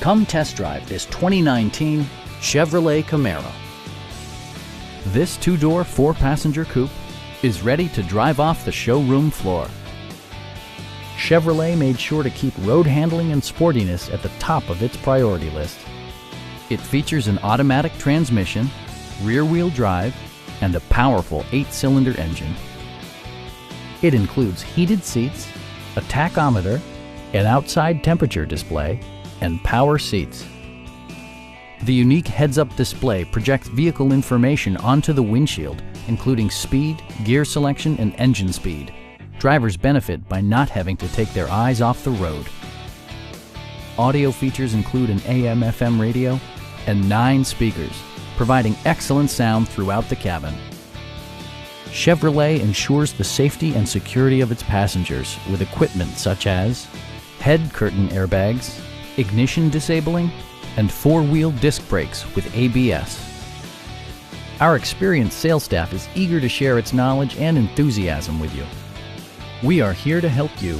Come test drive this 2019 Chevrolet Camaro. This two-door, four-passenger coupe is ready to drive off the showroom floor. Chevrolet made sure to keep road handling and sportiness at the top of its priority list. It features an automatic transmission, rear-wheel drive, and a powerful 8-cylinder engine. It includes heated seats, a tachometer, an outside temperature display, and power seats. The unique heads-up display projects vehicle information onto the windshield, including speed, gear selection, and engine speed. Drivers benefit by not having to take their eyes off the road. Audio features include an AM/FM radio and 9 speakers, providing excellent sound throughout the cabin. Chevrolet ensures the safety and security of its passengers with equipment such as head curtain airbags, ignition disabling, and 4-wheel disc brakes with ABS. Our experienced sales staff is eager to share its knowledge and enthusiasm with you. We are here to help you